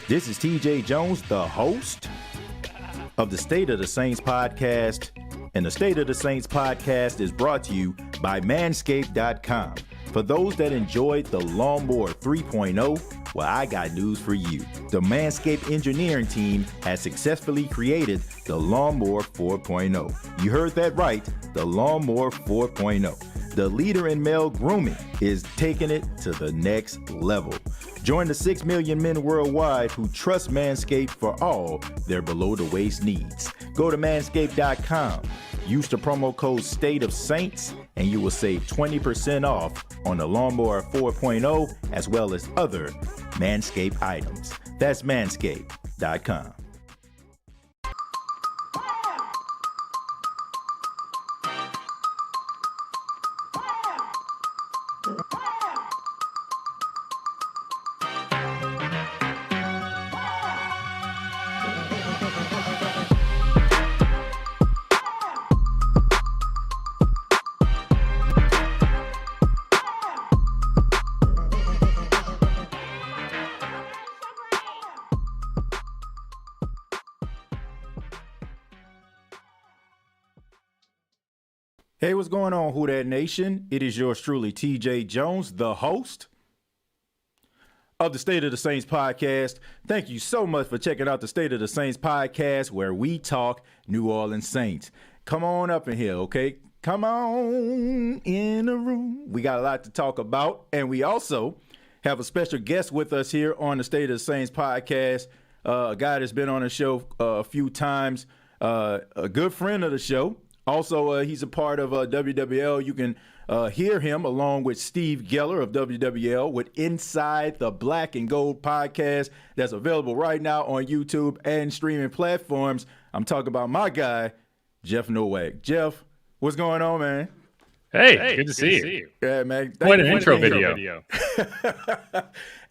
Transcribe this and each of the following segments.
This is TJ Jones, the host of the State of the Saints podcast. And the State of the Saints podcast is brought to you by Manscaped.com. For those that enjoyed the Lawnmower 3.0, well, I got news for you. The Manscaped engineering team has successfully created the Lawnmower 4.0. You heard that right, the Lawnmower 4.0. The leader in male grooming is taking it to the next level. Join the 6 million men worldwide who trust Manscaped for all their below-the-waist needs. Go to manscaped.com, use the promo code STATEOFSAINTS, and you will save 20% off on the Lawnmower 4.0 as well as other Manscaped items. That's manscaped.com. Hey, what's going on, Who Dat Nation? It is yours truly, TJ Jones, the host of the State of the Saints podcast. Thank you so much for checking out the State of the Saints podcast, where we talk New Orleans Saints. Come on up in here, okay? Come on in the room. We got a lot to talk about, and we also have a special guest with us here on the State of the Saints podcast, a guy that's been on the show a few times, a good friend of the show. Also, he's a part of WWL. You can hear him along with Steve Geller of WWL with Inside the Black and Gold podcast that's available right now on YouTube and streaming platforms. I'm talking about my guy, Jeff Nowak. Jeff, what's going on, man? Hey, good to see you. Yeah, man. What an intro video.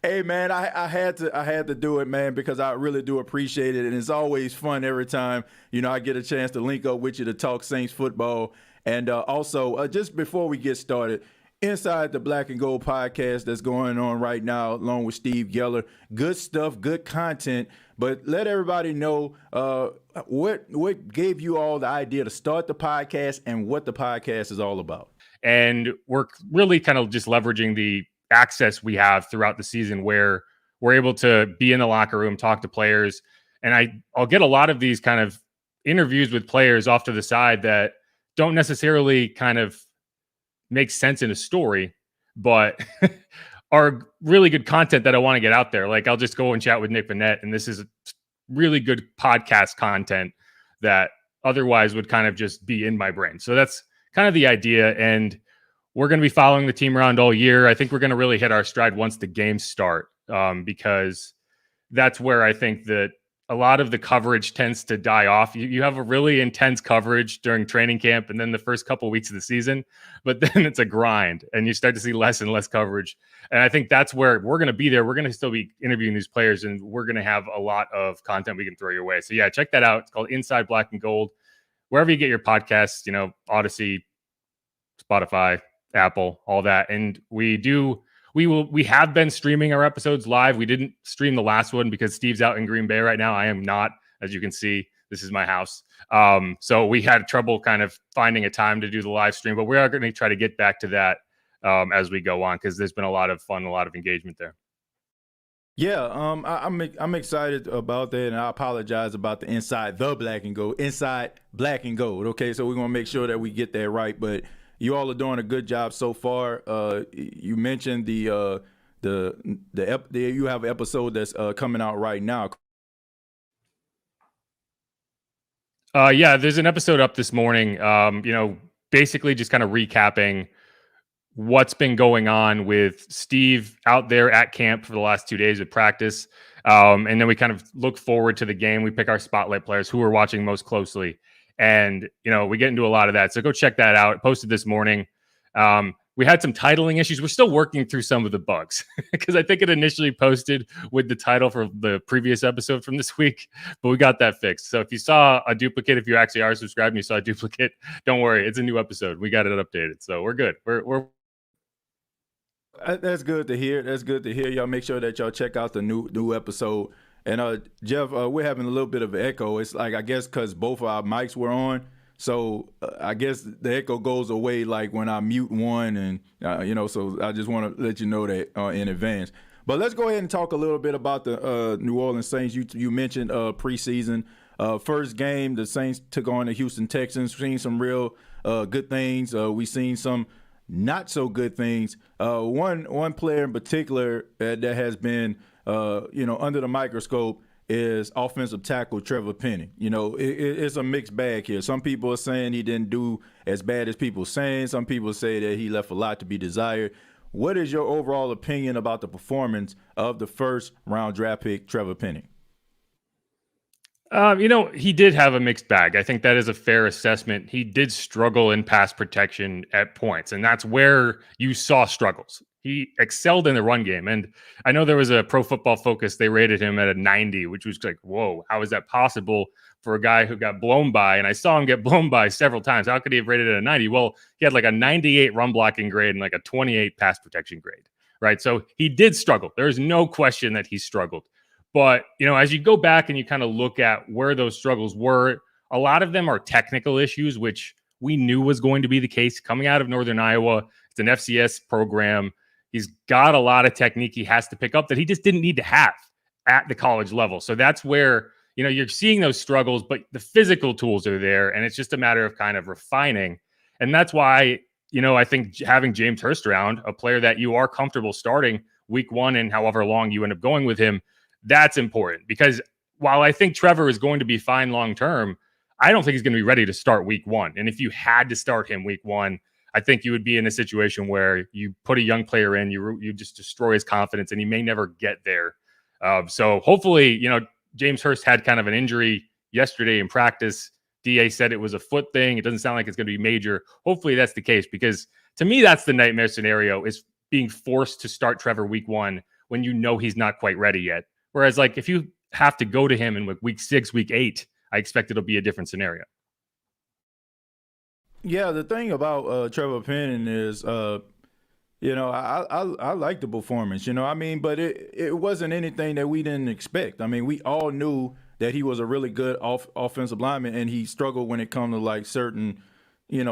Hey, man, I had to do it, man, because I really do appreciate it, and it's always fun every time, I get a chance to link up with you to talk Saints football. And also, just before we get started, Inside the Black and Gold podcast that's going on right now, along with Steve Geller. Good stuff, good content. But let everybody know what gave you all the idea to start the podcast and what the podcast is all about. And we're really kind of just leveraging the access we have throughout the season where we're able to be in the locker room, talk to players. And I'll get a lot of these kind of interviews with players off to the side that don't necessarily kind of make sense in a story, but are really good content that I want to get out there. Like I'll just go and chat with Nick Vanette, and this is really good podcast content that otherwise would kind of just be in my brain. So that's kind of the idea. And we're going to be following the team around all year. I think we're going to really hit our stride once the games start, because that's where I think that a lot of the coverage tends to die off. You have a really intense coverage during training camp and then the first couple of weeks of the season, but then it's a grind and you start to see less and less coverage. And I think that's where we're going to be there. We're going to still be interviewing these players, and we're going to have a lot of content we can throw your way. So yeah, check that out. It's called Inside Black and Gold. Wherever you get your podcasts, Odyssey, Spotify, Apple, all that. And we have been streaming our episodes live. We didn't stream the last one because Steve's out in Green Bay right now. I am not, as you can see. This is my house. So we had trouble kind of finding a time to do the live stream, but we are going to try to get back to that as we go on, because there's been a lot of fun, a lot of engagement there. Yeah, I'm excited about that, and I apologize about the Inside Black and Gold. Okay, so we're gonna make sure that we get that right. But you all are doing a good job so far. You mentioned you have an episode that's coming out right now. Yeah, there's an episode up this morning. Basically just kind of recapping what's been going on with Steve out there at camp for the last 2 days of practice. And then we kind of look forward to the game. We pick our spotlight players who we're watching most closely. And, we get into a lot of that. So go check that out. It posted this morning. We had some titling issues. We're still working through some of the bugs because I think it initially posted with the title for the previous episode from this week, but we got that fixed. So if you saw a duplicate, if you actually are subscribed and you saw a duplicate, don't worry. It's a new episode. We got it updated. So we're good. We're That's good to hear. That's good to hear. Y'all make sure that y'all check out the new episode. And Jeff, we're having a little bit of an echo. It's like, I guess because both of our mics were on. So I guess the echo goes away like when I mute one, and so I just want to let you know that in advance. But let's go ahead and talk a little bit about the New Orleans Saints. You mentioned preseason. First game, the Saints took on the Houston Texans. Seen some real good things. We seen some not so good things. One player in particular that has been under the microscope is offensive tackle Trevor Penn. It's a mixed bag here. Some people are saying he didn't do as bad as people are saying. Some people say that he left a lot to be desired. What is your overall opinion about the performance of the first round draft pick, Trevor Penn? He did have a mixed bag. I think that is a fair assessment. He did struggle in pass protection at points, and that's where you saw struggles. He excelled in the run game. And I know there was a Pro Football Focus. They rated him at a 90, which was like, whoa, how is that possible for a guy who got blown by? And I saw him get blown by several times. How could he have rated it at a 90? Well, he had like a 98 run blocking grade and like a 28 pass protection grade, right? So he did struggle. There's no question that he struggled. But, as you go back and you kind of look at where those struggles were, a lot of them are technical issues, which we knew was going to be the case coming out of Northern Iowa. It's an FCS program. He's got a lot of technique he has to pick up that he just didn't need to have at the college level. So that's where, you're seeing those struggles, but the physical tools are there, and it's just a matter of kind of refining. And that's why, I think having James Hurst around, a player that you are comfortable starting week one and however long you end up going with him, that's important. Because while I think Trevor is going to be fine long-term, I don't think he's going to be ready to start week one. And if you had to start him week one, I think you would be in a situation where you put a young player in, you just destroy his confidence, and he may never get there. So hopefully, James Hurst had kind of an injury yesterday in practice. DA said it was a foot thing. It doesn't sound like it's going to be major. Hopefully that's the case, because to me, that's the nightmare scenario, is being forced to start Trevor week one when he's not quite ready yet. Whereas like if you have to go to him in week 6, week 8, I expect it'll be a different scenario. Yeah, the thing about Trevor Penn is, I like the performance, but it wasn't anything that we didn't expect. I mean, we all knew that he was a really good offensive lineman, and he struggled when it comes to like certain,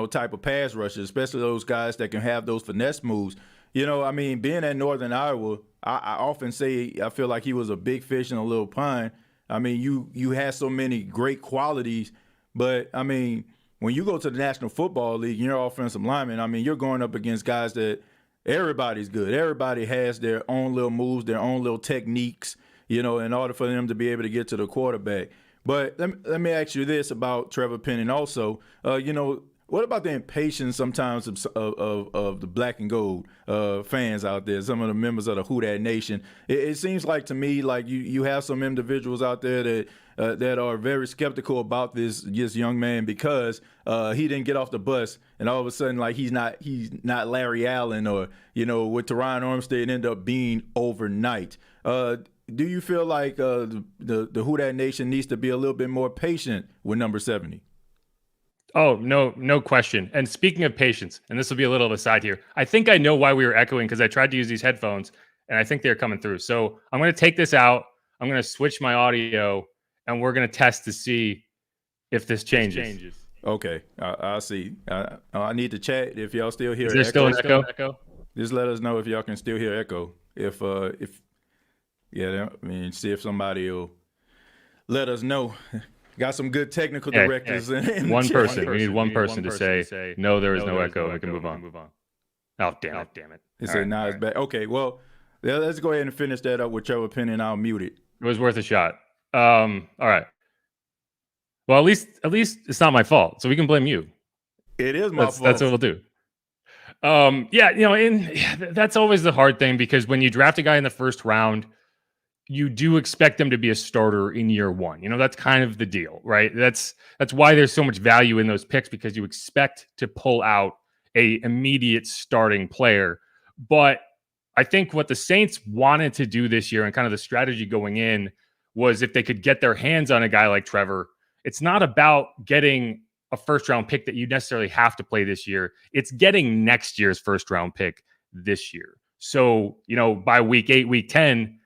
type of pass rushes, especially those guys that can have those finesse moves. Being at Northern Iowa, I often say I feel like he was a big fish in a little pond. I mean, you had so many great qualities, but I mean, when you go to the National Football League and you're offensive lineman, you're going up against guys that everybody's good. Everybody has their own little moves, their own little techniques, in order for them to be able to get to the quarterback. But let me ask you this about Trevor Penn, and also, what about the impatience sometimes of the black and gold fans out there, some of the members of the Who Dat Nation? It seems like to me like you have some individuals out there that are very skeptical about this young man because he didn't get off the bus, and all of a sudden like he's not Larry Allen or what Teron Armstead ended up being overnight. Do you feel like the Who Dat Nation needs to be a little bit more patient with number 70? Oh, no question. And speaking of patience, and this will be a little of a side here, I think I know why we were echoing, because I tried to use these headphones and I think they're coming through. So I'm going to take this out. I'm going to switch my audio, and we're going to test to see if this changes. Okay, I'll see. I need to chat if y'all still hear. Is there still an echo? Just let us know if y'all can still hear echo. See if somebody will let us know. Got some good technical directors. In one person. We need one person to say, no, there is no echo. We can move on. Oh, damn it. It said, now it's back. Okay, well, let's go ahead and finish that up with Trevor Penn, and I'll mute it. It was worth a shot. All right. Well, at least it's not my fault, so we can blame you. It is my fault. That's what we'll do. Yeah, that's always the hard thing because when you draft a guy in the first round, you do expect them to be a starter in year one. That's kind of the deal, right? That's why there's so much value in those picks because you expect to pull out a immediate starting player. But I think what the Saints wanted to do this year and kind of the strategy going in was if they could get their hands on a guy like Trevor, it's not about getting a first round pick that you necessarily have to play this year. It's getting next year's first round pick this year. So, by week 8, week 10,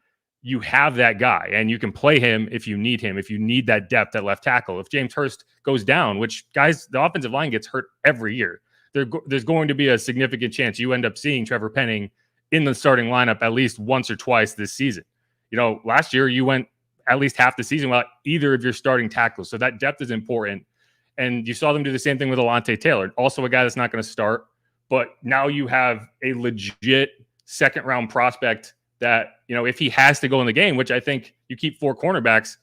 you have that guy and you can play him if you need him, if you need that depth at left tackle. If James Hurst goes down, which guys, the offensive line gets hurt every year, there's going to be a significant chance you end up seeing Trevor Penning in the starting lineup at least once or twice this season. Last year you went at least half the season without either of your starting tackles. So that depth is important. And you saw them do the same thing with Alontae Taylor, also a guy that's not going to start. But now you have a legit second round prospect that, if he has to go in the game, which I think you keep 4 cornerbacks,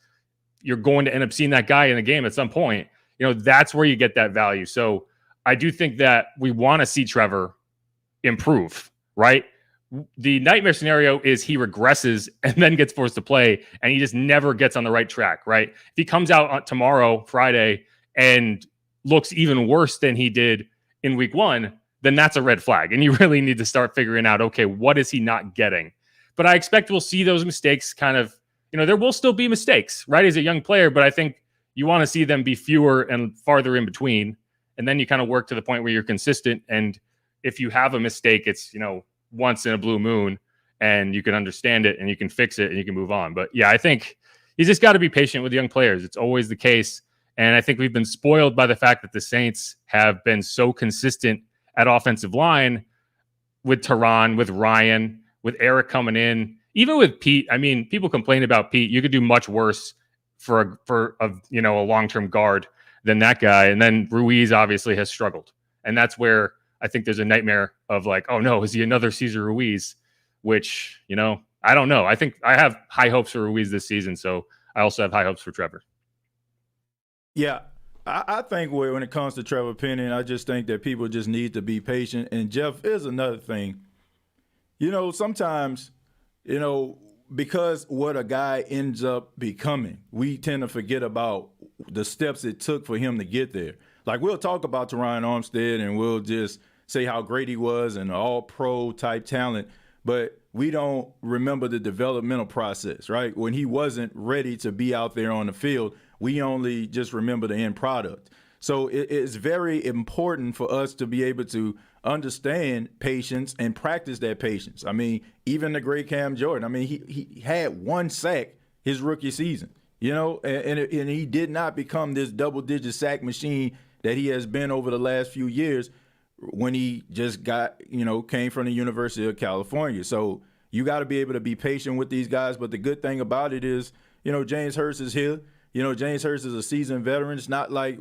you're going to end up seeing that guy in the game at some point. That's where you get that value. So I do think that we want to see Trevor improve, right? The nightmare scenario is he regresses and then gets forced to play and he just never gets on the right track, right? If he comes out on tomorrow, Friday, and looks even worse than he did in week 1, then that's a red flag. And you really need to start figuring out, okay, what is he not getting? But I expect we'll see those mistakes kind of, there will still be mistakes, right? As a young player, but I think you want to see them be fewer and farther in between. And then you kind of work to the point where you're consistent. And if you have a mistake, it's, once in a blue moon and you can understand it and you can fix it and you can move on. But yeah, I think you just got to be patient with young players. It's always the case. And I think we've been spoiled by the fact that the Saints have been so consistent at offensive line with Teron, with Ryan, with Eric coming in, even with Pete. I mean, people complain about Pete. You could do much worse for a long-term guard than that guy. And then Ruiz obviously has struggled. And that's where I think there's a nightmare of like, oh no, is he another Cesar Ruiz? Which, I don't know. I think I have high hopes for Ruiz this season. So I also have high hopes for Trevor. Yeah, I think when it comes to Trevor Penning, I just think that people just need to be patient. And Jeff, is another thing. Sometimes, because what a guy ends up becoming, we tend to forget about the steps it took for him to get there. Like, we'll talk about Teron Armstead and we'll just say how great he was and all-pro type talent, but we don't remember the developmental process, right? When he wasn't ready to be out there on the field, we only just remember the end product. So it's very important for us to be able to understand patience and practice that patience. I mean, even the great Cam Jordan, I mean, he had 1 sack his rookie season, and he did not become this double-digit sack machine that he has been over the last few years when he just came from the University of California. So you got to be able to be patient with these guys. But the good thing about it is, James Hurst is here. James Hurst is a seasoned veteran. It's not like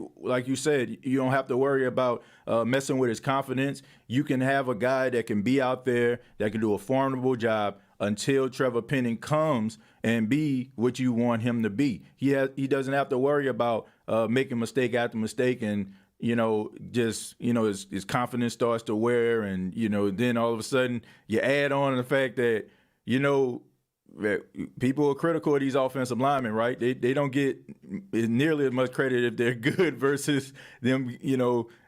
you said, you don't have to worry about messing with his confidence. You can have a guy that can be out there that can do a formidable job until Trevor Penning comes and be what you want him to be. He doesn't have to worry about making mistake after mistake and, his confidence starts to wear and, then all of a sudden you add on the fact that, people are critical of these offensive linemen, right? They don't get nearly as much credit if they're good versus them,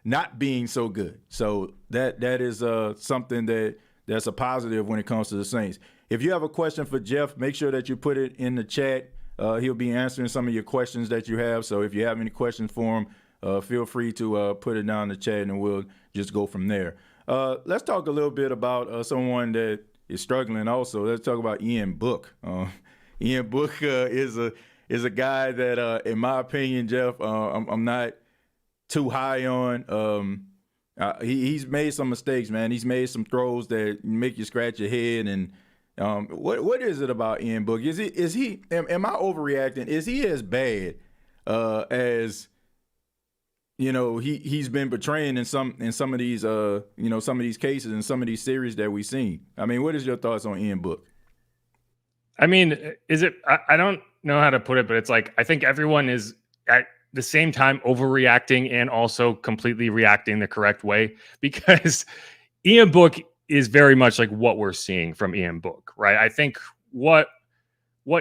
not being so good. So that is something that's a positive when it comes to the Saints. If you have a question for Jeff, make sure that you put it in the chat. He'll be answering some of your questions that you have. So if you have any questions for him, feel free to put it down in the chat and we'll just go from there. Let's talk a little bit about someone that is struggling also. Let's talk about Ian Book. Ian Book is a guy that, in my opinion, Jeff, I'm not too high on. He's made some mistakes, man. He's made some throws that make you scratch your head. And what is it about Ian Book? Am I overreacting? Is he as bad as he's been betraying in some of these some of these cases and some of these series that we've seen? I mean, what is your thoughts on Ian Book? I mean, I don't know how to put it, but it's like I think everyone is at the same time overreacting and also completely reacting the correct way, because Ian Book is very much like what we're seeing from Ian Book, right? I think what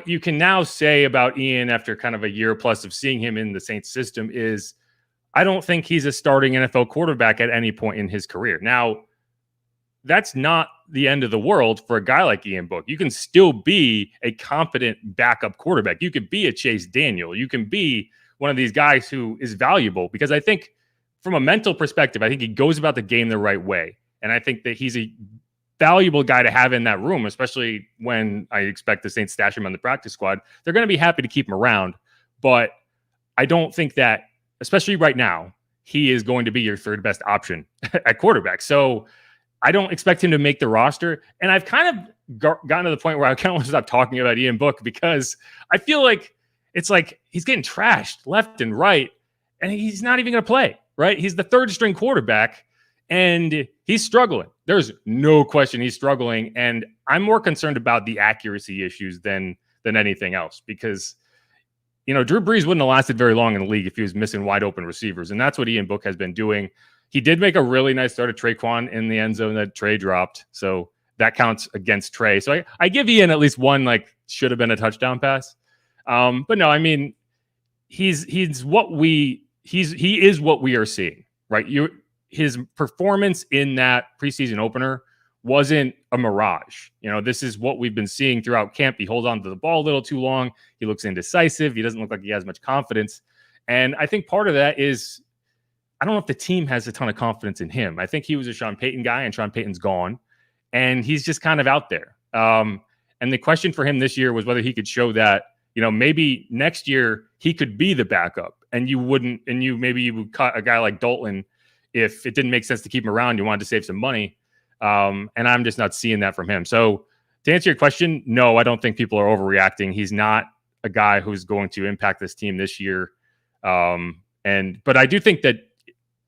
you can now say about Ian after kind of a year plus of seeing him in the Saints system is I don't think he's a starting NFL quarterback at any point in his career. Now, that's not the end of the world for a guy like Ian Book. You can still be a competent backup quarterback. You could be a Chase Daniel. You can be one of these guys who is valuable, because I think from a mental perspective, I think he goes about the game the right way. And I think that he's a valuable guy to have in that room, especially when I expect the Saints stash him on the practice squad. They're going to be happy to keep him around, but I don't think that, especially right now, he is going to be your third best option at quarterback. So I don't expect him to make the roster. And I've kind of gotten to the point where I kind of want to stop talking about Ian Book, because I feel like it's like he's getting trashed left and right, and he's not even going to play, right? He's the third string quarterback, and he's struggling. There's no question he's struggling. And I'm more concerned about the accuracy issues than anything else, because, you know, Drew Brees wouldn't have lasted very long in the league if he was missing wide open receivers. And that's what Ian Book has been doing. He did make a really nice throw to Traquan in the end zone that Trey dropped. So that counts against Trey. So I give Ian at least one, like, should have been a touchdown pass. But no, I mean, he is what we are seeing, right? His performance in that preseason opener wasn't a mirage. You know, this is what we've been seeing throughout camp. He holds on to the ball a little too long. He looks indecisive. He doesn't look like he has much confidence. And I think part of that is, I don't know if the team has a ton of confidence in him. I think he was a Sean Payton guy, and Sean Payton's gone, and he's just kind of out there. And the question for him this year was whether he could show that, you know, maybe next year he could be the backup, and you would cut a guy like Dalton if it didn't make sense to keep him around. You wanted to save some money. And I'm just not seeing that from him. So to answer your question, no, I don't think people are overreacting. He's not a guy who's going to impact this team this year. But I do think that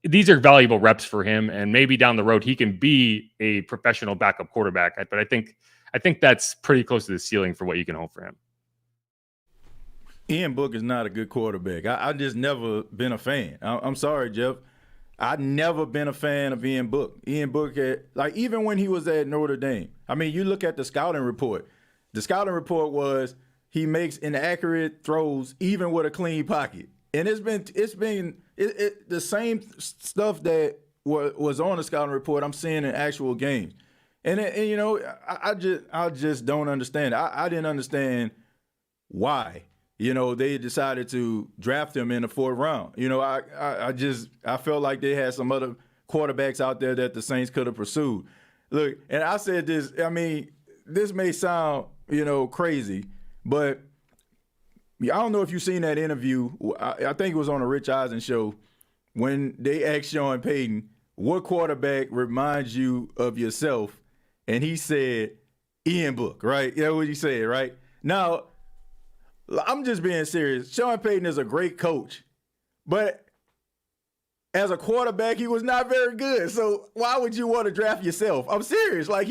these are valuable reps for him, and maybe down the road he can be a professional backup quarterback. But I think that's pretty close to the ceiling for what you can hope for him. Ian Book is not a good quarterback. I just never been a fan. I'm sorry, Jeff. I've never been a fan of Ian Book. Ian Book, even when he was at Notre Dame, I mean, you look at the scouting report. The scouting report was he makes inaccurate throws even with a clean pocket. And it's been the same stuff that was on the scouting report I'm seeing in actual games. And you know, I just don't understand. I didn't understand why, you know, they decided to draft him in the fourth round. You know, I felt like they had some other quarterbacks out there that the Saints could have pursued. Look, and I said this, I mean, this may sound, you know, crazy, but I don't know if you've seen that interview. I think it was on the Rich Eisen show when they asked Sean Payton, what quarterback reminds you of yourself? And he said, Ian Book, right? Yeah, what he said, right? Now, I'm just being serious. Sean Payton is a great coach, but as a quarterback, he was not very good. So why would you want to draft yourself? I'm serious. Like,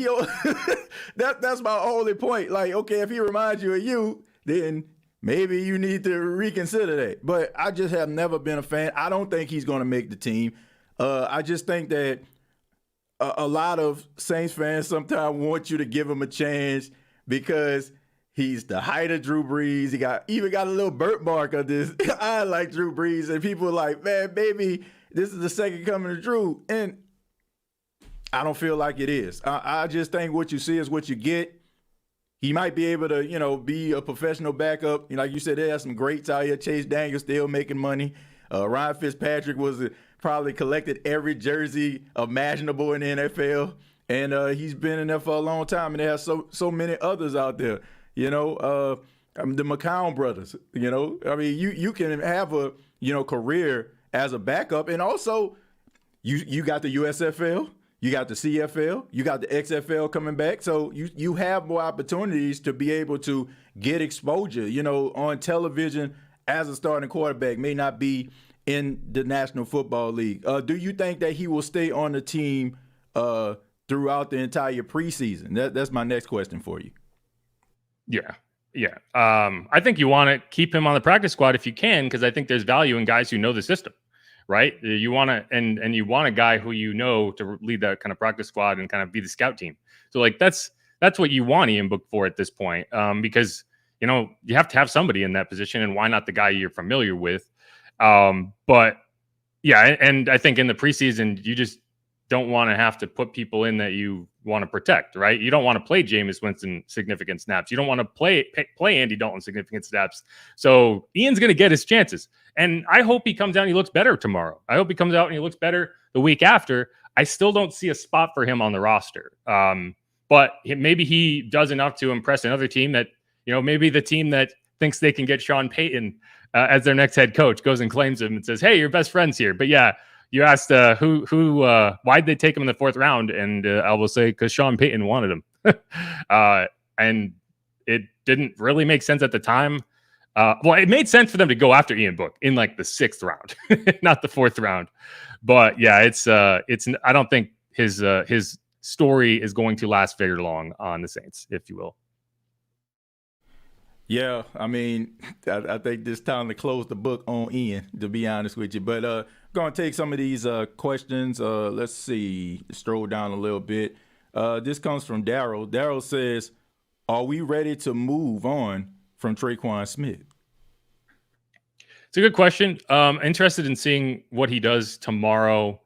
that's my only point. Like, okay, if he reminds you of you, then maybe you need to reconsider that. But I just have never been a fan. I don't think he's going to make the team. I just think that a lot of Saints fans sometimes want you to give him a chance because he's the height of Drew Brees. He even got a little birthmark of this. I like Drew Brees. And people are like, man, baby, this is the second coming of Drew. And I don't feel like it is. I just think what you see is what you get. He might be able to, you know, be a professional backup. You know, like you said, they have some greats out here. Chase Daniel still making money. Ryan Fitzpatrick probably collected every jersey imaginable in the NFL. And he's been in there for a long time. And there are so many others out there. You know, the McCown brothers, you know. I mean, you can have a, you know, career as a backup. And also, you got the USFL. You got the CFL, you got the XFL coming back. So you have more opportunities to be able to get exposure, you know, on television as a starting quarterback. May not be in the National Football League. Do you think that he will stay on the team throughout the entire preseason? That's my next question for you. Yeah. I think you want to keep him on the practice squad if you can, because I think there's value in guys who know the system. right? You want to, and you want a guy who to lead that kind of practice squad and kind of be the scout team. So like that's what you want Ian Book for at this point, because you have to have somebody in that position, and why not the guy you're familiar with? But yeah, and I think in the preseason you just don't want to have to put people in that you want to protect, right? You don't want to play Jameis Winston significant snaps. You don't want to play Andy Dalton significant snaps. So Ian's going to get his chances. And I hope he comes out and he looks better tomorrow. I hope he comes out and he looks better the week after. I still don't see a spot for him on the roster. But maybe he does enough to impress another team that, maybe the team that thinks they can get Sean Payton as their next head coach goes and claims him and says, hey, you're best friends here. But yeah, you asked why'd they take him in the 4th round? And I will say, because Sean Payton wanted him. And it didn't really make sense at the time. Well, it made sense for them to go after Ian Book in like the 6th round, not the 4th round. But yeah, it's I don't think his story is going to last very long on the Saints, if you will. Yeah, I mean, I think it's time to close the book on Ian, to be honest with you. But going to take some of these questions. Let's see, stroll down a little bit. This comes from Daryl. Daryl says, are we ready to move on from Tre'Quan Smith? It's a good question. Interested in seeing what he does tomorrow.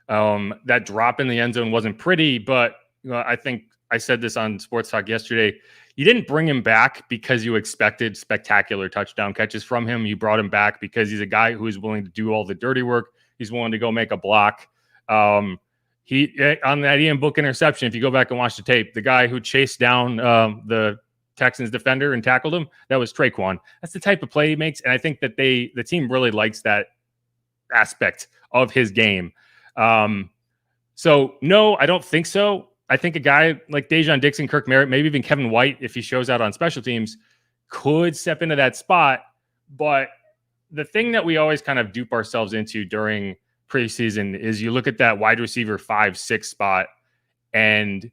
That drop in the end zone wasn't pretty, but I think I said this on Sports Talk yesterday. You didn't bring him back because you expected spectacular touchdown catches from him. You brought him back because he's a guy who is willing to do all the dirty work. He's willing to go make a block. He on that Ian Book interception, if you go back and watch the tape, the guy who chased down the Texans defender and tackled him, that was Tre'Quan. That's the type of play he makes, and I think that the team really likes that aspect of his game. So no, I don't think so. I think a guy like Dejon Dixon, Kirk Merritt, maybe even Kevin White, if he shows out on special teams, could step into that spot. But the thing that we always kind of dupe ourselves into during preseason is you look at that wide receiver 5-6 spot and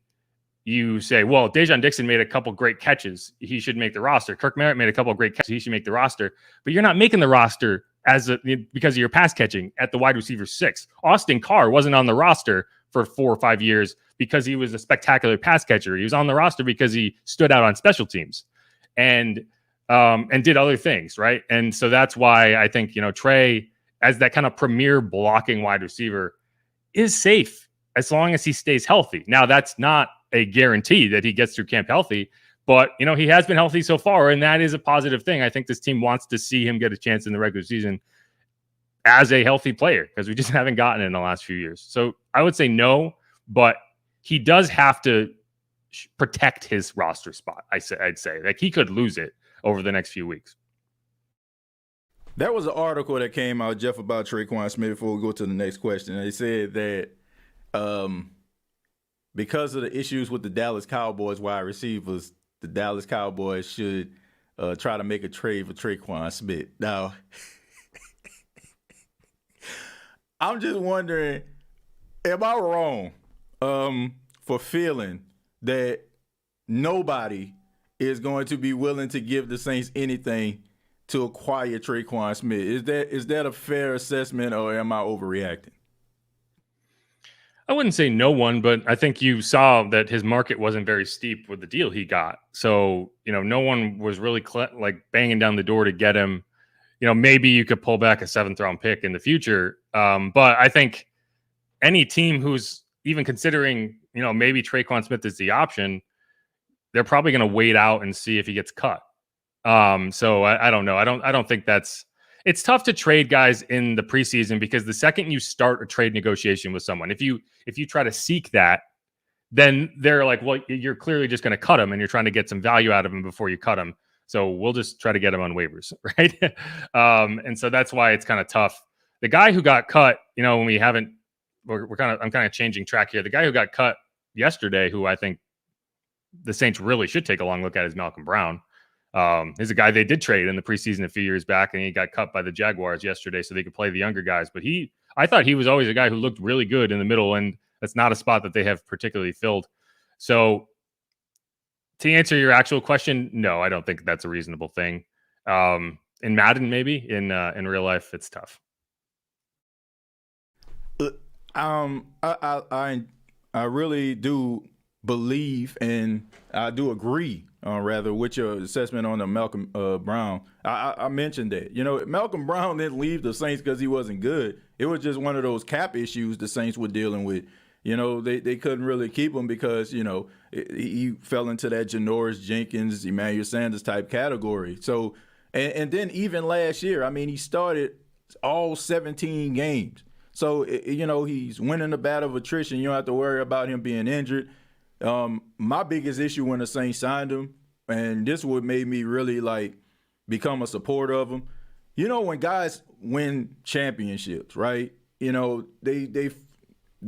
you say, well, Dejon Dixon made a couple great catches. He should make the roster. Kirk Merritt made a couple of great catches. He should make the roster. But you're not making the roster because of your pass catching at the wide receiver 6. Austin Carr wasn't on the roster for 4 or 5 years because he was a spectacular pass catcher. He was on the roster because he stood out on special teams and did other things, right? And so that's why I think, Trey, as that kind of premier blocking wide receiver, is safe as long as he stays healthy. Now, that's not a guarantee that he gets through camp healthy, but, he has been healthy so far, and that is a positive thing. I think this team wants to see him get a chance in the regular season as a healthy player because we just haven't gotten it in the last few years. So I would say no, but he does have to protect his roster spot. I'd say like he could lose it over the next few weeks. That was an article that came out, Jeff, about Tre'Quan Smith before we go to the next question. They said that because of the issues with the Dallas Cowboys wide receivers, the Dallas Cowboys should try to make a trade for Tre'Quan Smith. Now, I'm just wondering, am I wrong for feeling that nobody is going to be willing to give the Saints anything to acquire Tre'Quan Smith? Is that a fair assessment, or am I overreacting? I wouldn't say no one, but I think you saw that his market wasn't very steep with the deal he got. So, no one was really banging down the door to get him. Maybe you could pull back a 7th round pick in the future. But I think any team who's even considering, maybe Tre'Quan Smith is the option, they're probably going to wait out and see if he gets cut. So I don't know. I don't think it's tough to trade guys in the preseason because the second you start a trade negotiation with someone, if you try to seek that, then they're like, well, you're clearly just going to cut him and you're trying to get some value out of him before you cut him. So we'll just try to get him on waivers. Right. And so that's why it's kind of tough. The guy who got cut, when I'm kind of changing track here. The guy who got cut yesterday, who I think the Saints really should take a long look at, is Malcolm Brown. He's a guy they did trade in the preseason a few years back, and he got cut by the Jaguars yesterday so they could play the younger guys. But I thought he was always a guy who looked really good in the middle, and that's not a spot that they have particularly filled. So to answer your actual question, no, I don't think that's a reasonable thing. In Madden, maybe. In real life, it's tough. I really do believe, and I do agree, rather, with your assessment on the Malcolm Brown. I mentioned that. You know, Malcolm Brown didn't leave the Saints because he wasn't good. It was just one of those cap issues the Saints were dealing with. You know, they couldn't really keep him because, you know, he fell into that Janoris Jenkins, Emmanuel Sanders type category. So, and then even last year, I mean, he started all 17 games. So, you know, he's winning the battle of attrition. You don't have to worry about him being injured. My biggest issue when the Saints signed him, and this would made me really like become a supporter of him. You know, when guys win championships, right? You know, they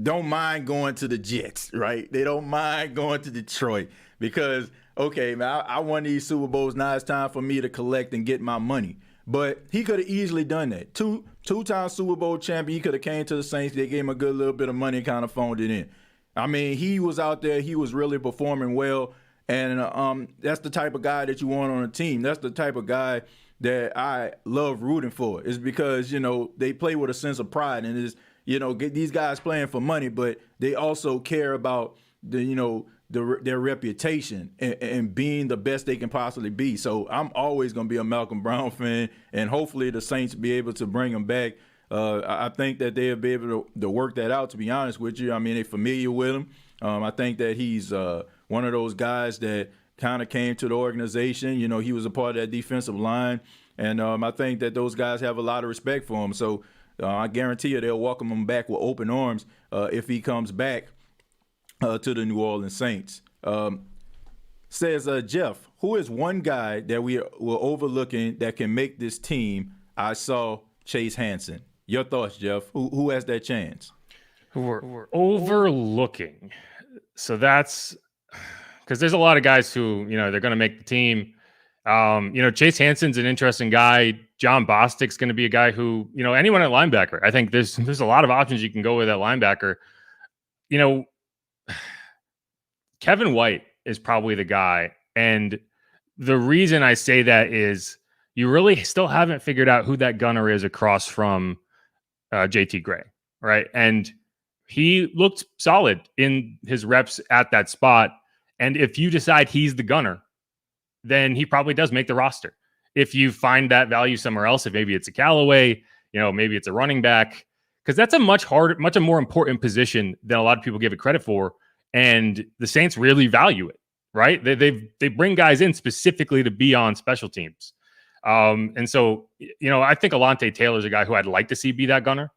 don't mind going to the Jets, right? They don't mind going to Detroit because, okay, man, I won these Super Bowls. Now it's time for me to collect and get my money. But he could have easily done that. Two-time Super Bowl champion. He could have came to the Saints. They gave him a good little bit of money and kind of phoned it in. I mean, he was out there. He was really performing well. And that's the type of guy that you want on a team. That's the type of guy that I love rooting for. It's because, you know, they play with a sense of pride. And it's, you know, get these guys playing for money, but they also care about their reputation and being the best they can possibly be. So I'm always going to be a Malcolm Brown fan, and hopefully the Saints be able to bring him back. I think that they'll be able to work that out, to be honest with you. I mean, they're familiar with him. I think that he's one of those guys that kind of came to the organization. You know, he was a part of that defensive line, and I think that those guys have a lot of respect for him. So I guarantee you they'll welcome him back with open arms if he comes back to the New Orleans Saints. Says Jeff, who is one guy that we're overlooking that can make this team? I saw Chase Hansen. Your thoughts, Jeff? Who has that chance? Who we're overlooking. So that's because there's a lot of guys who, you know, they're going to make the team. You know, Chase Hansen's an interesting guy. John Bostic's going to be a guy who, you know, anyone at linebacker. I think there's a lot of options you can go with at linebacker. You know, Kevin White is probably the guy. And the reason I say that is you really still haven't figured out who that gunner is across from JT Gray, right? And he looked solid in his reps at that spot. And if you decide he's the gunner, then he probably does make the roster. If you find that value somewhere else, if maybe it's a Callaway, you know, maybe it's a running back, because that's a much more important position than a lot of people give it credit for. And the Saints really value it, right? They bring guys in specifically to be on special teams. And so, you know, I think Alontae Taylor's a guy who I'd like to see be that gunner.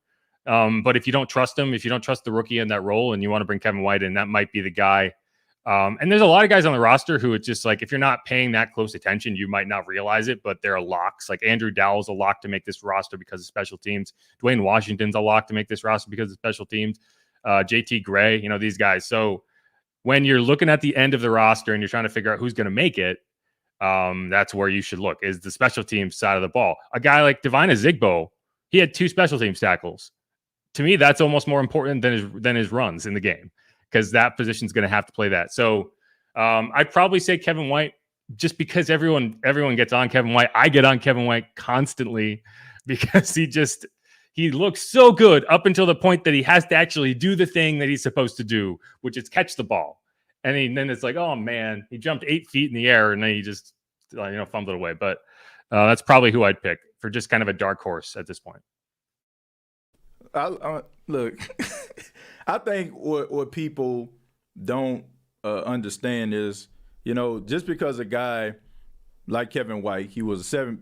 But if you don't trust him, if you don't trust the rookie in that role and you want to bring Kevin White in, that might be the guy. And there's a lot of guys on the roster who it's just like, if you're not paying that close attention, you might not realize it, but they're locks. Like Andrew Dowell's a lock to make this roster because of special teams. Dwayne Washington's a lock to make this roster because of special teams. JT Gray, you know, these guys. So when you're looking at the end of the roster and you're trying to figure out who's going to make it, that's where you should look, is the special teams side of the ball. A guy like Devine Azigbo, he had 2 special teams tackles. To me, that's almost more important than his runs in the game, because that position's going to have to play that. So I'd probably say Kevin White, just because everyone gets on Kevin White. I get on Kevin White constantly because he looks so good up until the point that he has to actually do the thing that he's supposed to do, which is catch the ball. And then it's like, oh man, he jumped 8 feet in the air and then he just fumbled away. But that's probably who I'd pick for just kind of a dark horse at this point. Look, I think what people don't understand is, you know, just because a guy like Kevin White, he was a 7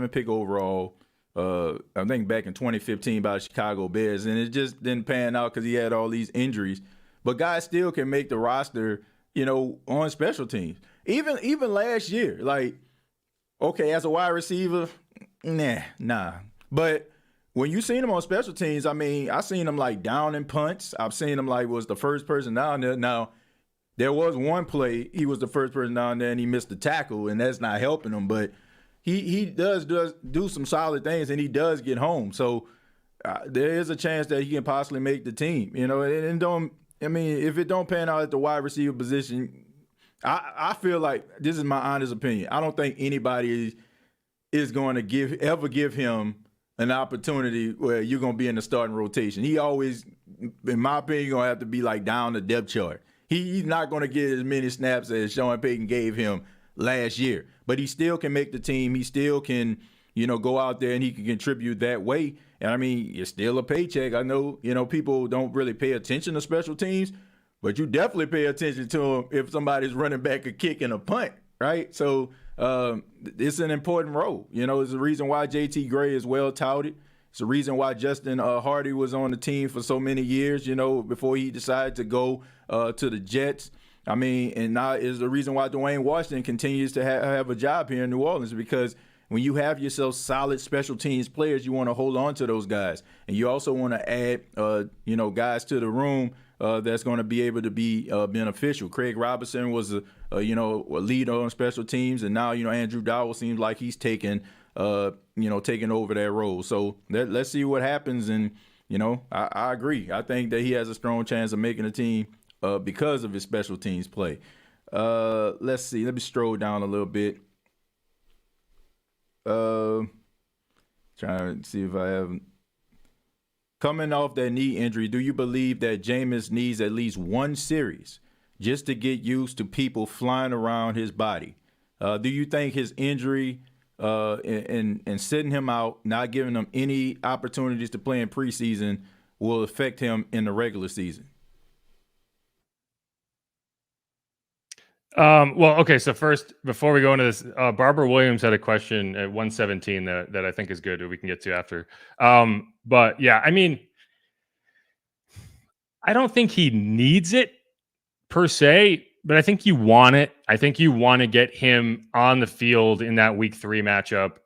pick overall, I think back in 2015 by the Chicago Bears, and it just didn't pan out because he had all these injuries. But guys still can make the roster, you know, on special teams. Even last year, like, okay, as a wide receiver, nah. But when you seen him on special teams, I mean, I seen him like down in punts. I've seen him like was the first person down there. Now, there was one play he was the first person down there and he missed the tackle, and that's not helping him. But he does do some solid things, and he does get home. So there is a chance that he can possibly make the team. You know, if it don't pan out at the wide receiver position, I feel like, this is my honest opinion, I don't think anybody is going to ever give him an opportunity where you're going to be in the starting rotation. He always, in my opinion, going to have to be like down the depth chart. He's not going to get as many snaps as Sean Payton gave him last year, but he still can make the team. He still can, go out there and he can contribute that way. And I mean, it's still a paycheck. I know, people don't really pay attention to special teams, but you definitely pay attention to them if somebody's running back a kick and a punt, right? So it's an important role. It's the reason why JT Gray is well touted. It's the reason why Justin Hardy was on the team for so many years, before he decided to go to the Jets. I mean, and now is the reason why Dwayne Washington continues to have a job here in New Orleans, because when you have yourself solid special teams players, you want to hold on to those guys. And you also want to add, guys to the room that's going to be able to be beneficial. Craig Robinson was a leader on special teams, and now Andrew Dowell seems like he's taking over that role. So let's see what happens. And I agree. I think that he has a strong chance of making the team because of his special teams play. Let's see. Let me stroll down a little bit. Trying to see if I have. Coming off that knee injury, do you believe that Jameis needs at least one series just to get used to people flying around his body? Do you think his injury and sitting him out, not giving him any opportunities to play in preseason, will affect him in the regular season? Okay. So first, before we go into this, Barbara Williams had a question at 117 that I think is good that we can get to after. But yeah, I mean, I don't think he needs it per se, but I think you want it. I think you want to get him on the field in that week 3 matchup.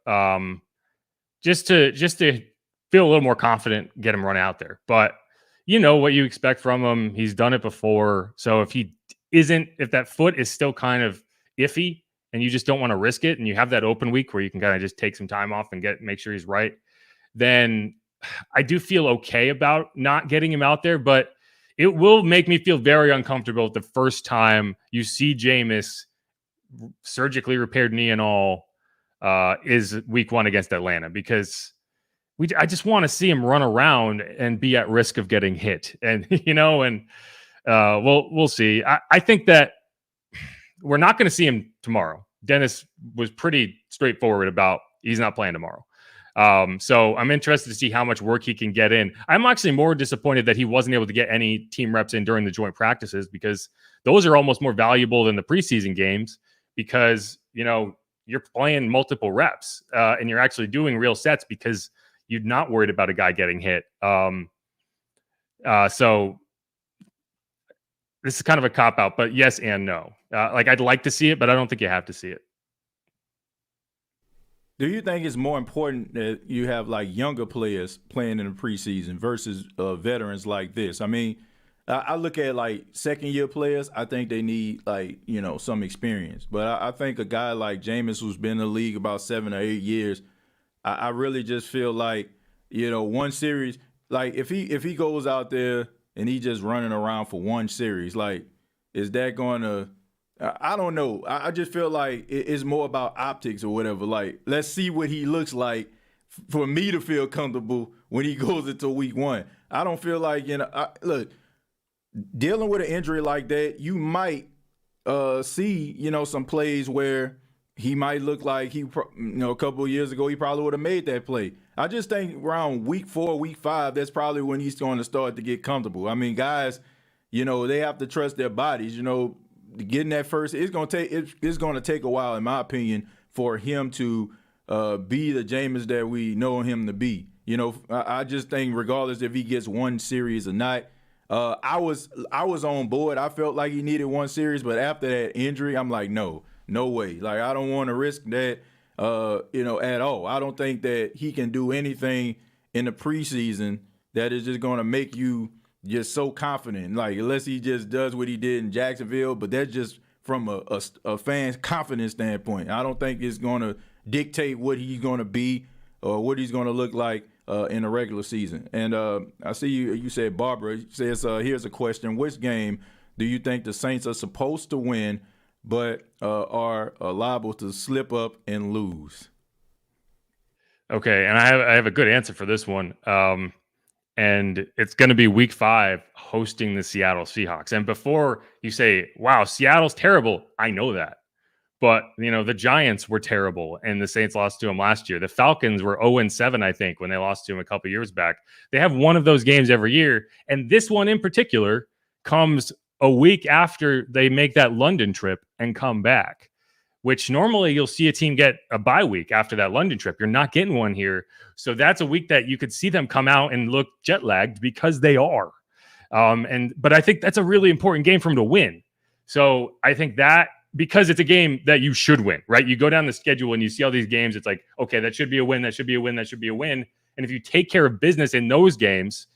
Just to feel a little more confident, get him run out there. But you know what you expect from him. He's done it before. So if that foot is still kind of iffy and you just don't want to risk it, and you have that open week where you can kind of just take some time off and make sure he's right, then I do feel okay about not getting him out there. But it will make me feel very uncomfortable the first time you see Jameis, surgically repaired knee and all, is week 1 against Atlanta, because I just want to see him run around and be at risk of getting hit. And, we'll see. I think that we're not going to see him tomorrow. Dennis was pretty straightforward about he's not playing tomorrow. So I'm interested to see how much work he can get in. I'm actually more disappointed that he wasn't able to get any team reps in during the joint practices, because those are almost more valuable than the preseason games, because, you're playing multiple reps and you're actually doing real sets because you're not worried about a guy getting hit. So this is kind of a cop-out, but yes and no. I'd like to see it, but I don't think you have to see it. Do you think it's more important that you have younger players playing in the preseason versus veterans like this? I mean, I look at second-year players. I think they need some experience. But I think a guy like Jameis, who's been in the league about 7 or 8 years, I really just feel one series, if he goes out there and he just running around for one series, is that going to I don't know. I just feel like it's more about optics or whatever. Let's see what he looks like for me to feel comfortable when he goes into week 1. I don't feel like, look, dealing with an injury like that, you might see, some plays where he might look like a couple of years ago, he probably would have made that play. I just think around week 4, week 5, that's probably when he's going to start to get comfortable. I mean, guys, they have to trust their bodies, getting that first, it's going to take a while, in my opinion, for him to be the Jameis that we know him to be. I just think regardless if he gets one series or not, I was on board. I felt like he needed one series, but after that injury, I'm like, no way. I don't want to risk that, at all. I don't think that he can do anything in the preseason that is just going to make you just so confident, unless he just does what he did in Jacksonville. But that's just from a fan's confidence standpoint. I don't think it's going to dictate what he's going to be or what he's going to look like in the regular season. And I see you said, Barbara says, here's a question. Which game do you think the Saints are supposed to win but are liable to slip up and lose? Okay, and I have a good answer for this one. And it's going to be week 5 hosting the Seattle Seahawks. And before you say, wow, Seattle's terrible, I know that. But, the Giants were terrible, and the Saints lost to them last year. The Falcons were 0-7, I think, when they lost to them a couple years back. They have one of those games every year, and this one in particular comes a week after they make that London trip and come back, which normally you'll see a team get a bye week after that London trip. You're not getting one here. So that's a week that you could see them come out and look jet lagged, because they are. But I think that's a really important game for them to win. So I think that, because it's a game that you should win, right? You go down the schedule and you see all these games. It's like, okay, that should be a win. That should be a win. That should be a win. And if you take care of business in those games,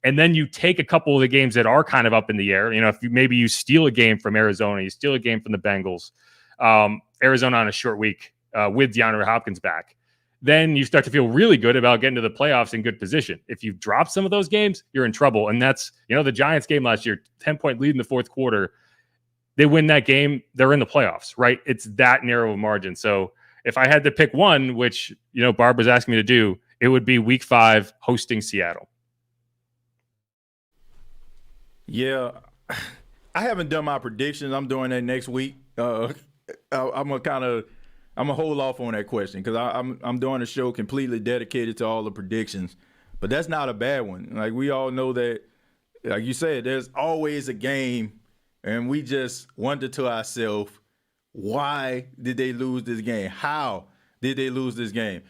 and then you take a couple of the games that are kind of up in the air, if maybe you steal a game from Arizona, you steal a game from the Bengals, Arizona on a short week with DeAndre Hopkins back, then you start to feel really good about getting to the playoffs in good position. If you drop some of those games, you're in trouble. And that's, the Giants game last year, 10-point lead in the fourth quarter. They win that game, they're in the playoffs, right? It's that narrow of a margin. So if I had to pick one, which, Barb was asking me to do, it would be week 5 hosting Seattle. Yeah, I haven't done my predictions. I'm doing that next week. I'm gonna hold off on that question, because I'm doing a show completely dedicated to all the predictions. But that's not a bad one. Like, we all know that, like you said, there's always a game, and we just wonder to ourselves, why did they lose this game? How did they lose this game?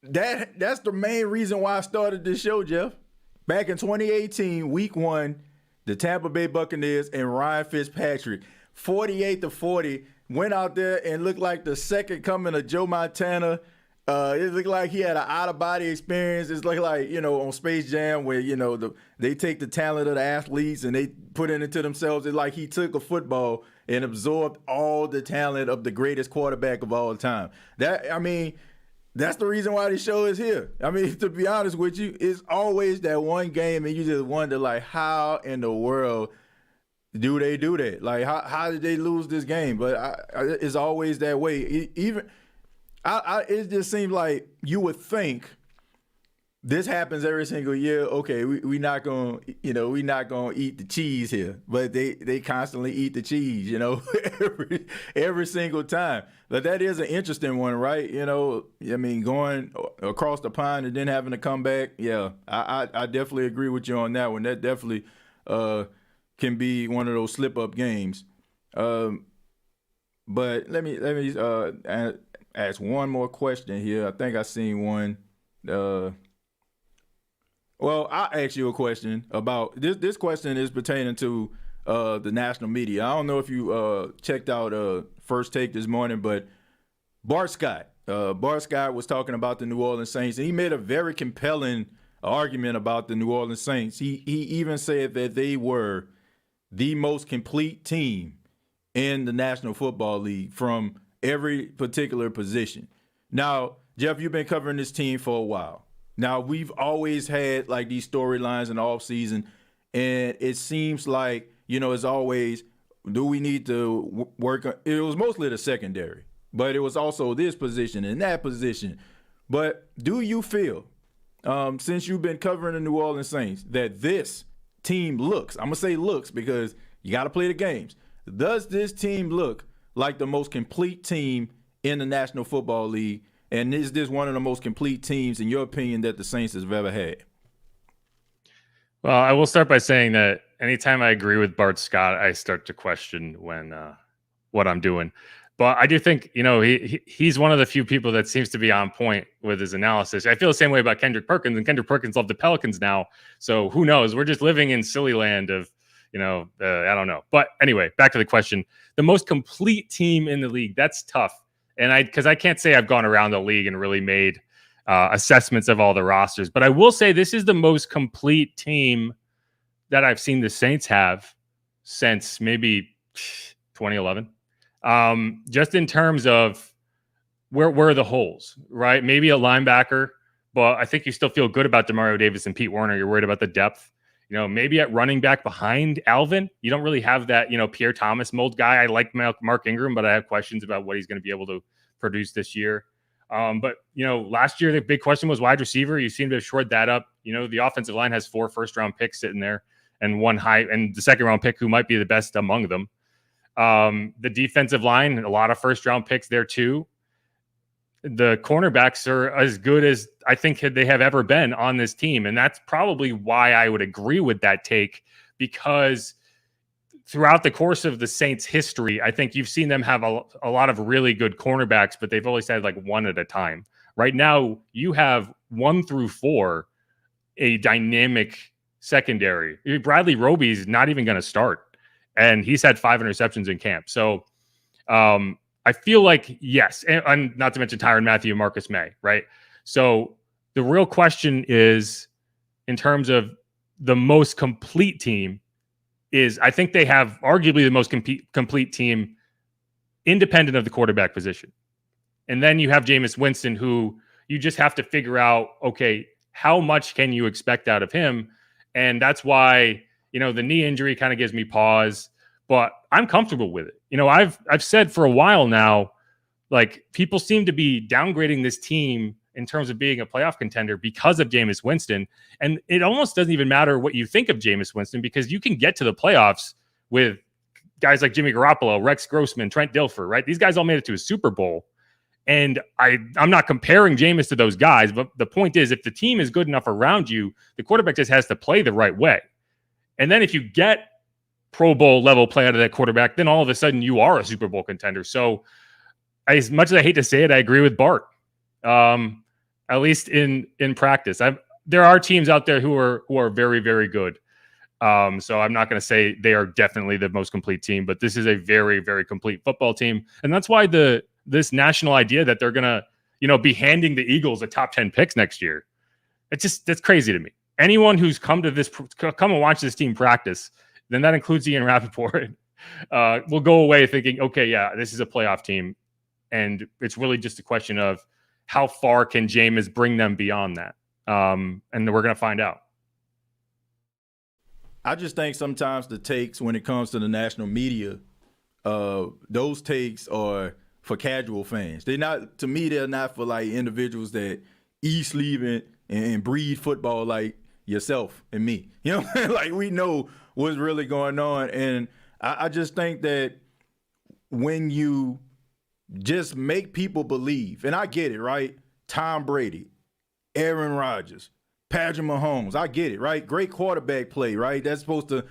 That's the main reason why I started this show, Jeff. Back in 2018, week 1, the Tampa Bay Buccaneers and Ryan Fitzpatrick, 48-40, went out there and looked like the second coming of Joe Montana. It looked like he had an out-of-body experience. It's like on Space Jam, where, they take the talent of the athletes and they put it into themselves. It's like he took a football and absorbed all the talent of the greatest quarterback of all time. That's the reason why this show is here. To be honest with you, it's always that one game, and you just wonder, like, how in the world do they do that? Like, how did they lose this game? But it's always that way. It just seems like you would think this happens every single year. Okay, we not gonna eat the cheese here, but they constantly eat the cheese, every single time. But that is an interesting one, right? Going across the pond and then having to come back. Yeah, I definitely agree with you on that one. That definitely can be one of those slip up games. But let me ask one more question here. I think I seen one. Well, I'll ask you a question about this. This question is pertaining to the national media. I don't know if you checked out First Take this morning, but Bart Scott was talking about the New Orleans Saints, and he made a very compelling argument about the New Orleans Saints. He even said that they were the most complete team in the National Football League from every particular position. Now, Jeff, you've been covering this team for a while. Now, we've always had like these storylines in the offseason, and it seems like, as always, do we need to work on it? Was mostly the secondary, but it was also this position and that position. But do you feel, since you've been covering the New Orleans Saints, that this team looks, I'm going to say looks because you got to play the games, does this team look like the most complete team in the National Football League? And is this one of the most complete teams, in your opinion, that the Saints have ever had? Well, I will start by saying that anytime I agree with Bart Scott, I start to question what I'm doing. But I do think, he's one of the few people that seems to be on point with his analysis. I feel the same way about Kendrick Perkins, and Kendrick Perkins loved the Pelicans now. So who knows? We're just living in silly land of, I don't know. But anyway, back to the question. The most complete team in the league, that's tough. And because I can't say I've gone around the league and really made assessments of all the rosters, but I will say this is the most complete team that I've seen the Saints have since maybe 2011. Just in terms of where are the holes, right? Maybe a linebacker, but I think you still feel good about Demario Davis and Pete Werner. You're worried about the depth. Maybe at running back behind Alvin, you don't really have that, Pierre Thomas mold guy. I like Mark Ingram, but I have questions about what he's going to be able to produce this year. But, last year, the big question was wide receiver. You seem to have shored that up. The offensive line has 4 first-round picks sitting there and the second-round pick who might be the best among them. The defensive line, a lot of first-round picks there too. The cornerbacks are as good as I think they have ever been on this team. And that's probably why I would agree with that take, because throughout the course of the Saints' history, I think you've seen them have a lot of really good cornerbacks, but they've always had like one at a time. Right now, you have 1 through 4, a dynamic secondary. Bradley Roby's not even going to start, and he's had 5 interceptions in camp. So I feel like, yes, and not to mention Tyrann Mathieu and Marcus May, right? So the real question is, in terms of the most complete team, is I think they have arguably the most complete team independent of the quarterback position. And then you have Jameis Winston, who you just have to figure out, okay, how much can you expect out of him? And that's why, the knee injury kind of gives me pause, but I'm comfortable with it. I've said for a while now, like, people seem to be downgrading this team in terms of being a playoff contender because of Jameis Winston. And it almost doesn't even matter what you think of Jameis Winston, because you can get to the playoffs with guys like Jimmy Garoppolo, Rex Grossman, Trent Dilfer, right? These guys all made it to a Super Bowl. And I'm not comparing Jameis to those guys, but the point is, if the team is good enough around you, the quarterback just has to play the right way. And then if you get Pro Bowl level play out of that quarterback, then all of a sudden you are a Super Bowl contender. So as much as I hate to say it, I agree with Bart. At least in practice. There are teams out there who are very, very good. So I'm not going to say they are definitely the most complete team, but this is a very, very complete football team. And that's why this national idea that they're going to, be handing the Eagles a top 10 picks next year, that's crazy to me. Anyone who's come and watch this team practice, then that includes Ian Rappaport, will go away thinking, okay, yeah, this is a playoff team. And it's really just a question of how far can Jameis bring them beyond that? And we're going to find out. I just think sometimes the takes when it comes to the national media, those takes are for casual fans. They're not for like individuals that eat, sleep, and breathe football like yourself and me. Like, we know what's really going on. And I just think that when you just make people believe, and I get it, right? Tom Brady, Aaron Rodgers, Patrick Mahomes, I get it, right? Great quarterback play, right? That's supposed to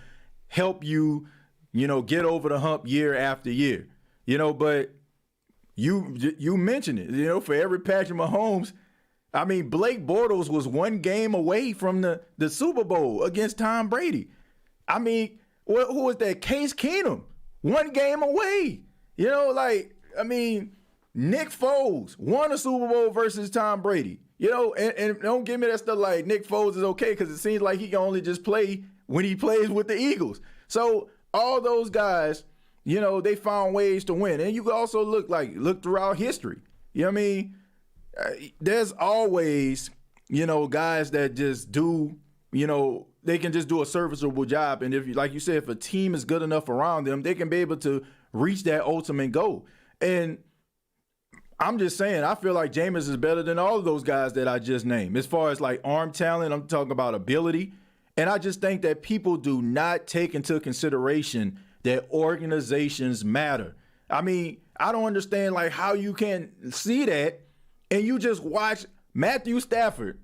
help you, get over the hump year after year, but you mentioned it, for every Patrick Mahomes, I mean, Blake Bortles was 1 game away from the Super Bowl against Tom Brady. I mean, who was that? Case Keenum, 1 game away, Nick Foles won a Super Bowl versus Tom Brady. And don't give me that stuff like Nick Foles is okay, because it seems like he can only just play when he plays with the Eagles. So all those guys, they found ways to win. And you can also look throughout history. There's always, guys that just do, they can just do a serviceable job. And if, like you said, if a team is good enough around them, they can be able to reach that ultimate goal. And I'm just saying, I feel like Jameis is better than all of those guys that I just named. As far as like arm talent, I'm talking about ability. And I just think that people do not take into consideration that organizations matter. I mean, I don't understand like how you can see that and you just watch Matthew Stafford,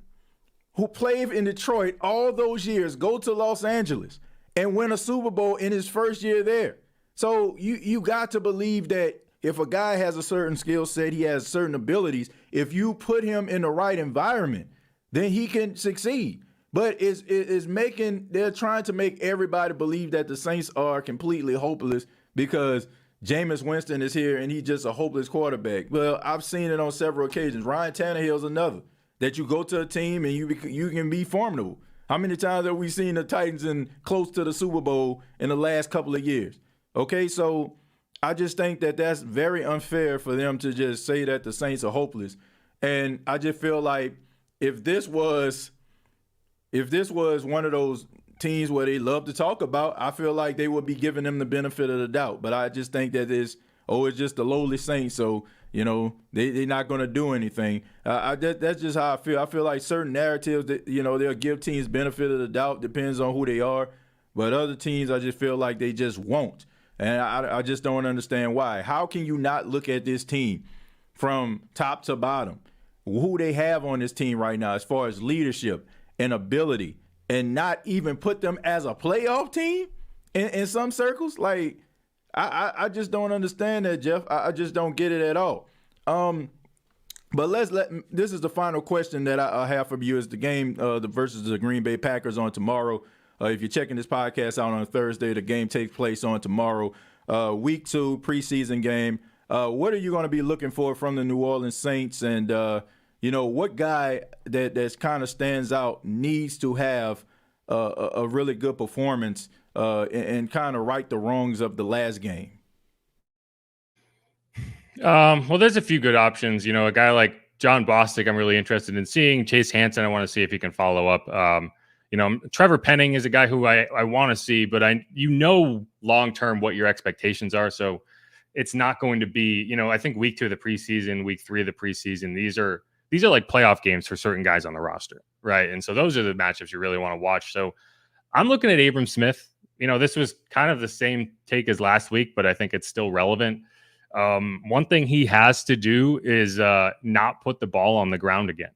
who played in Detroit all those years, go to Los Angeles and win a Super Bowl in his first year there. So you got to believe that if a guy has a certain skill set, he has certain abilities, if you put him in the right environment, then he can succeed. But they're trying to make everybody believe that the Saints are completely hopeless because Jameis Winston is here and he's just a hopeless quarterback. Well, I've seen it on several occasions. Ryan Tannehill's another, that you go to a team and you can be formidable. How many times have we seen the Titans close to the Super Bowl in the last couple of years? Okay, so I just think that that's very unfair for them to just say that the Saints are hopeless. And I just feel like if this was one of those teams where they love to talk about, I feel like they would be giving them the benefit of the doubt. But I just think that it's just the lowly Saints. So, they're not going to do anything. That's just how I feel. I feel like certain narratives that, they'll give teams benefit of the doubt, depends on who they are. But other teams, I just feel like they just won't. And I just don't understand why. How can you not look at this team from top to bottom, who they have on this team right now as far as leadership and ability, and not even put them as a playoff team in some circles? Like, I just don't understand that, Jeff. I just don't get it at all. But this is the final question that I have for you: is the game versus the Green Bay Packers on tomorrow? If you're checking this podcast out on a Thursday, the game takes place on tomorrow. Week 2 preseason game. What are you going to be looking for from the New Orleans Saints? And what guy that's kind of stands out needs to have a really good performance and kind of right the wrongs of the last game? Well, there's a few good options. A guy like John Bostic, I'm really interested in seeing. Chase Hansen, I want to see if he can follow up. Trevor Penning is a guy who I want to see, but long-term what your expectations are. So it's not going to be, I think week 2 of the preseason, week 3 of the preseason, these are like playoff games for certain guys on the roster. Right. And so those are the matchups you really want to watch. So I'm looking at Abram Smith. This was kind of the same take as last week, but I think it's still relevant. One thing he has to do is not put the ball on the ground again,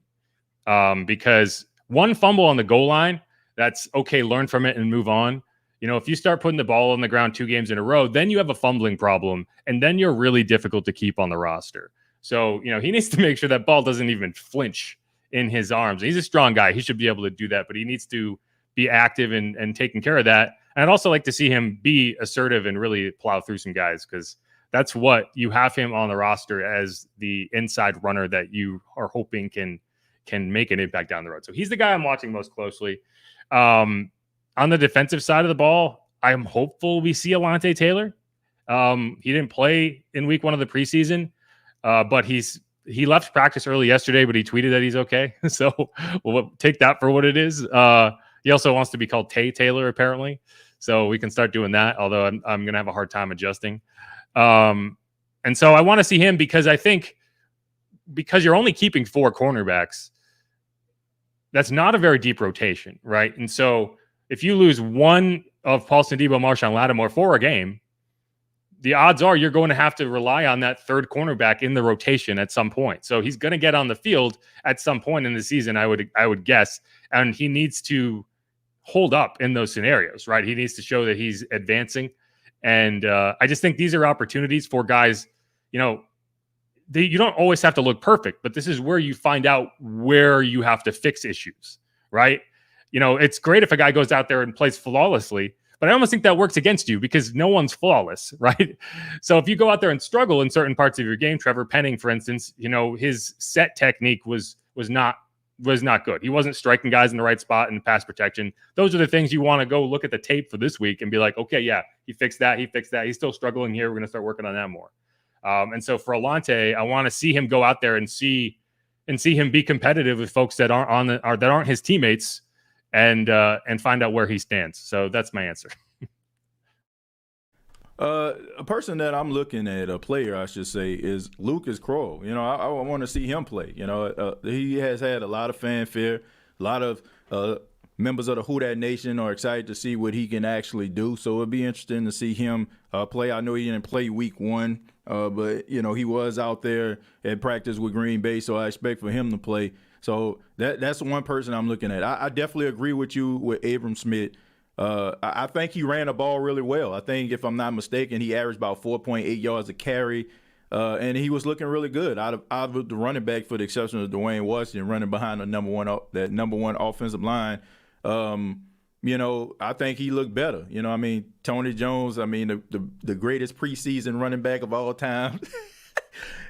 because one fumble on the goal line, that's okay. Learn from it and move on. If you start putting the ball on the ground 2 games in a row, then you have a fumbling problem, and then you're really difficult to keep on the roster. So, he needs to make sure that ball doesn't even flinch in his arms. He's a strong guy. He should be able to do that, but he needs to be active and taking care of that. And I'd also like to see him be assertive and really plow through some guys, because that's what you have him on the roster as the inside runner that you are hoping can make an impact down the road. So he's the guy I'm watching most closely. On the defensive side of the ball, I'm hopeful we see Alontae Taylor. He didn't play in week 1 of the preseason, but he left practice early yesterday, but he tweeted that he's okay. So we'll take that for what it is. He also wants to be called Tay Taylor, apparently. So we can start doing that, although I'm going to have a hard time adjusting. And so I want to see him, because I think because you're only keeping 4 cornerbacks, that's not a very deep rotation, right? And so if you lose one of Paulson Debo, Marshawn Lattimore for a game, the odds are you're going to have to rely on that 3rd cornerback in the rotation at some point. So he's going to get on the field at some point in the season, I would guess, and he needs to hold up in those scenarios, right? He needs to show that he's advancing. And I just think these are opportunities for guys, you don't always have to look perfect, but this is where you find out where you have to fix issues, right? It's great if a guy goes out there and plays flawlessly, but I almost think that works against you because no one's flawless, right? So if you go out there and struggle in certain parts of your game, Trevor Penning, for instance, his set technique was not good. He wasn't striking guys in the right spot in pass protection. Those are the things you want to go look at the tape for this week and be like, okay, yeah, he fixed that. He's still struggling here. We're going to start working on that more. And so for Alontae, I want to see him go out there and see him be competitive with folks that aren't his teammates, and find out where he stands. So that's my answer. A person that I'm looking at, a player I should say, is Lucas Kroll. I want to see him play. He has had a lot of fanfare. A lot of members of the Who Dat Nation are excited to see what he can actually do. So it'll be interesting to see him play. I know he didn't play week 1, but he was out there at practice with Green Bay, so I expect for him to play. So that's one person I'm looking at. I definitely agree with you with Abram Smith. I think he ran the ball really well. I think, if I'm not mistaken, he averaged about 4.8 yards a carry, and he was looking really good out of the running back, for the exception of Dwayne Washington running behind the number one offensive line. I think he looked better. Tony Jones, the greatest preseason running back of all time.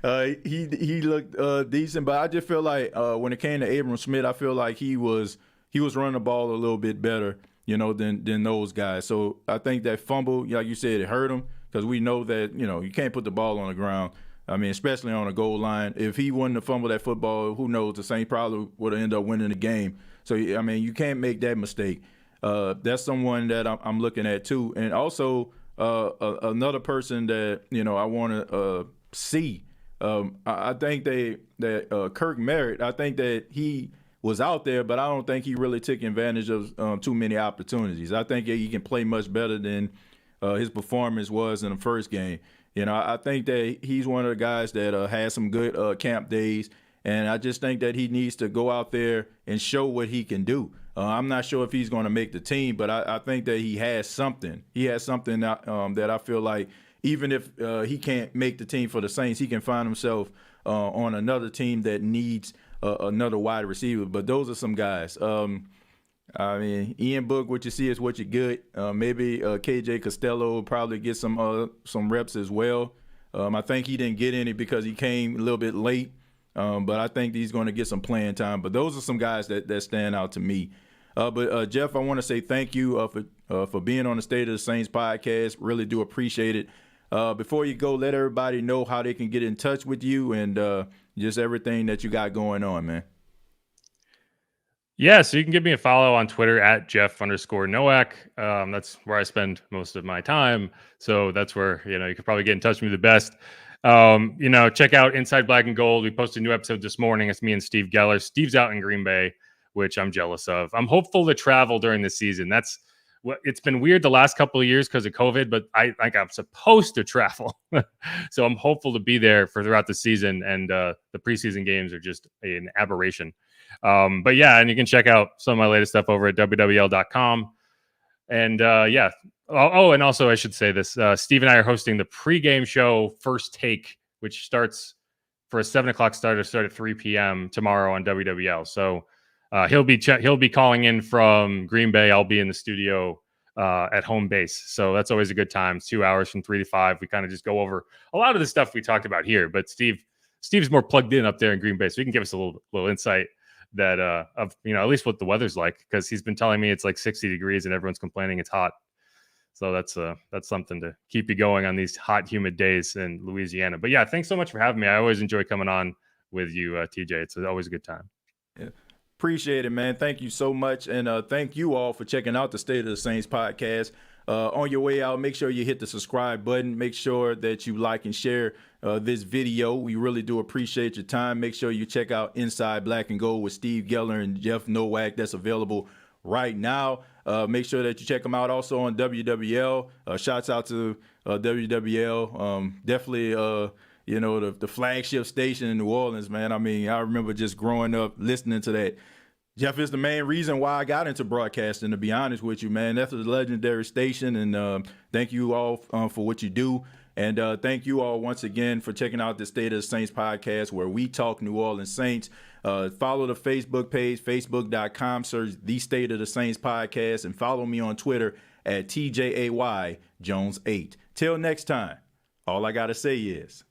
He looked decent, but I just feel like when it came to Abram Smith, I feel like he was running the ball a little bit better, than those guys. So I think that fumble, like you said, it hurt him, because we know that you can't put the ball on the ground. Especially on a goal line. If he wouldn't have fumbled that football, who knows? The Saints probably would have ended up winning the game. So you can't make that mistake. That's someone that I'm looking at too, and also another person that I want to see I think that Kirk Merritt, I think that he was out there, but I don't think he really took advantage of too many opportunities. I think he can play much better than his performance was in the first game. I think that he's one of the guys that has some good camp days, and I just think that he needs to go out there and show what he can do. I'm not sure if he's going to make the team, but I think that he has something. He has something that I feel like even if he can't make the team for the Saints, he can find himself on another team that needs another wide receiver. But those are some guys. Ian Book, what you see is what you get. Maybe KJ Costello will probably get some reps as well. I think he didn't get any because he came a little bit late, but I think he's going to get some playing time. But those are some guys that stand out to me. But Jeff, I want to say thank you for being on the State of the Saints podcast. Really do appreciate it. Before you go, let everybody know how they can get in touch with you and just everything that you got going on, man. Yeah, so you can give me a follow on Twitter at Jeff_Nowak. That's where I spend most of my time. So that's where, you could probably get in touch with me the best. Check out Inside Black and Gold. We posted a new episode this morning. It's me and Steve Geller. Steve's out in Green Bay, which I'm jealous of. I'm hopeful to travel during the season. It's been weird the last couple of years because of COVID, but I'm supposed to travel. So I'm hopeful to be there throughout the season, and the preseason games are just an aberration. But yeah, and you can check out some of my latest stuff over at WWL.com. And and also I should say this, Steve and I are hosting the pregame show First Take, which starts for a 7:00 start at 3 p.m. tomorrow on WWL. So he'll be calling in from Green Bay. I'll be in the studio at home base. So that's always a good time. It's 2 hours from 3 to 5. We kind of just go over a lot of the stuff we talked about here, but Steve's more plugged in up there in Green Bay. So he can give us a little insight that of at least what the weather's like, because he's been telling me it's like 60 degrees and everyone's complaining it's hot. So that's something to keep you going on these hot, humid days in Louisiana. But yeah, thanks so much for having me. I always enjoy coming on with you, TJ. It's always a good time. Yeah. Appreciate it, man. Thank you so much. And thank you all for checking out the State of the Saints podcast. On your way out, make sure you hit the subscribe button. Make sure that you like and share this video. We really do appreciate your time. Make sure you check out Inside Black and Gold with Steve Geller and Jeff Nowak. That's available right now. Make sure that you check them out also on WWL. Shouts out to WWL. Definitely, the flagship station in New Orleans, man. I remember just growing up listening to that. Jeff is the main reason why I got into broadcasting, to be honest with you, man. That's a legendary station, and thank you all for what you do. And thank you all once again for checking out the State of the Saints podcast, where we talk New Orleans Saints. Follow the Facebook page, facebook.com, search The State of the Saints podcast, and follow me on Twitter at TJAY Jones 8. Till next time, all I got to say is...